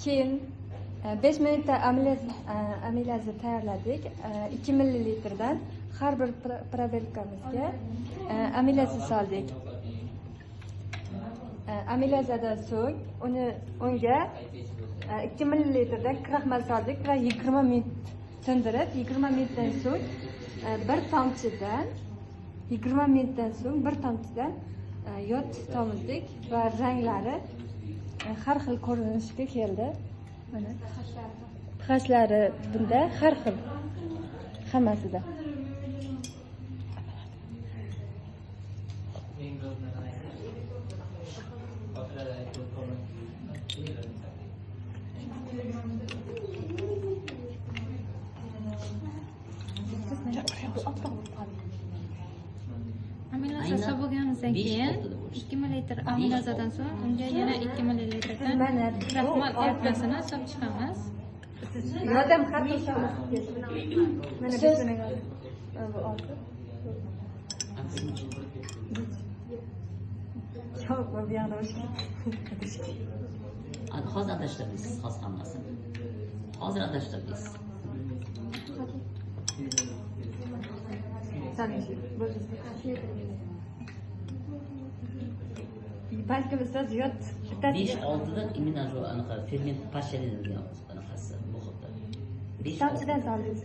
Keyin 5 minutda amilyazni tayyorladik. 2 millilitrdan har bir probelkamizga amilyazni soldik. Amilyadan so'ng unga 2 millilitrdan kraxmal soldik va 20 minut tindirib, 20 minutdan so'ng bir tomchidan yod tomizdik va ranglari har xil ko'rinishga keldi. Mana pxashlari bunda har xil hammasida. Amilyaza bo'lganimizdan keyin 2 ml amilyazadan so'ng unga yana 2 ml kraxmal arpasini solib chiqamiz. Yordam har xil mana shuni bu oldi. Çok bu bir yana hoş Hozir adashtiribsiz, hozir hammasini. Hozir adashtiribsiz. Balki bizda ziyod bittasi 5-6 dan imенно anaqa ferment pashchalanadigan anaqasi bu xuddi. 5 tomchidan soldingiz.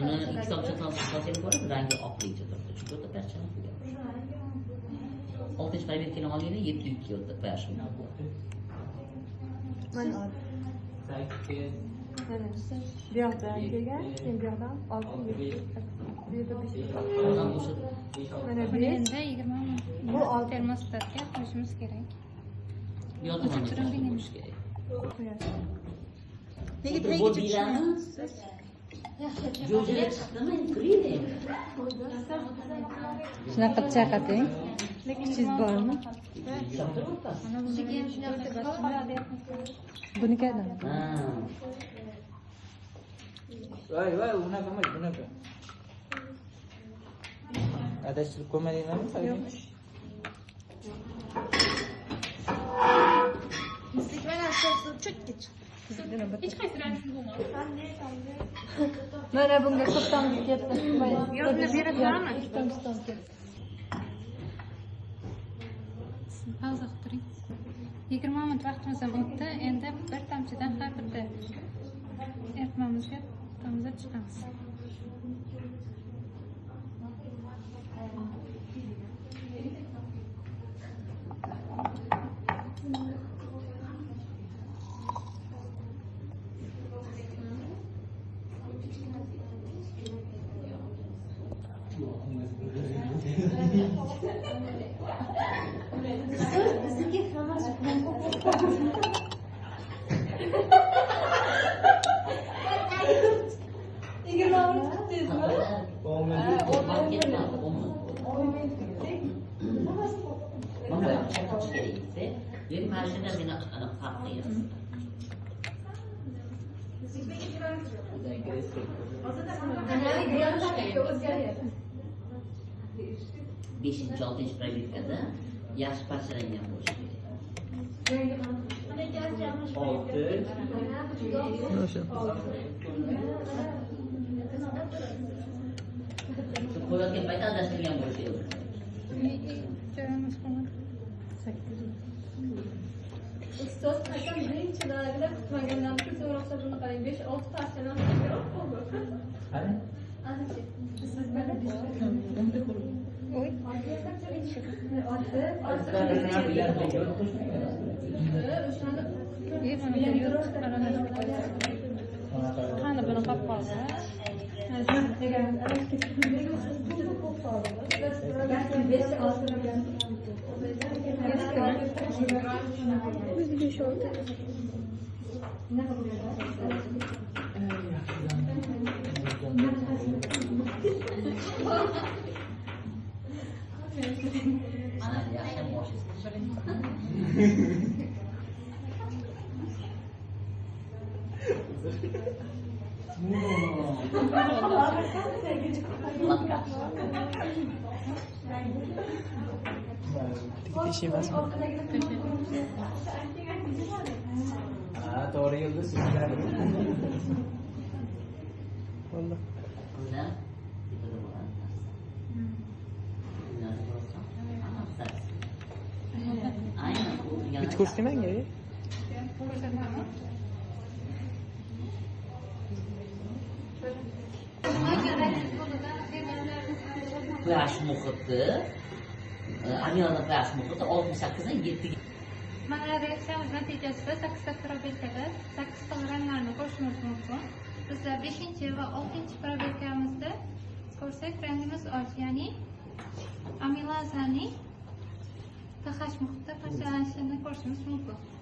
Uni 2 tomchi solsangiz bo'ladi, rangi oqligicha turadi. Chunki o'ta parchalanib qo'ygan. 6 probetkani olganda 7 yodda qo'yish mumkin. Mana bu yoqdan kelgan, keyin bu yoqdan 6 bu yerda 5. Mana bu Endi 20 minut termostatga qo'yishimiz kerak. Yo'ldan O'chirib kerak. nega tagiga chiqishmayapsiz? Jo'jaga chiqdimi? Kirdi. Shunaqa chaqating. Kuchingiz bormi? Buniki adam. Ha. Voy, unaqa emas, bunaqa. Adashtirib qo'ymadinglarmi? hech qaysi rangi bo'lmadi. Mana bunga ko'p tomchi ketdi. Yodni berib beraman. Pauza qilib turing. 20 minut vaqtimiz ham o'tdi. Endi bir tomchidan har bitta arpamizga tomizib chiqamiz. Benim karşıda beni farklıyız. Beşinci, altıncı probetkada yaxshi parchalangan bo'lishi kerak. 6. Qo'yayotgan paytda adashtirgan bo'lishi kerak. Ustoz qachon birinchilarida kutmagandan keyin so'rashsa buni qarang 5-6 parchadan kerak bo'ldi. Qani? Anachi. Oy. Qani buni qolib qoldi. Ana yaxshi bosh. Teşekkür ederim. Ha, to'g'ri yo'lda sizlar. Bo'ldi. Unda tepada bo'lgan narsa. Ularni ko'rsam, hammasi. Aynan u Bitta ko'rsatamanga. Ko'rsataman. pH muhiti, amyonli pH muhiti 68 dan 7 ga. Mana reaksiyamiz natijasida 8 ta probelkada 8 xil ranglarni ko'rishimiz mumkin. Bizda 5 va 6 probelkamizda ko'rsak rangimiz och, ya'ni amilazaning pH muhitida parchalanishini ko'rishimiz mumkin.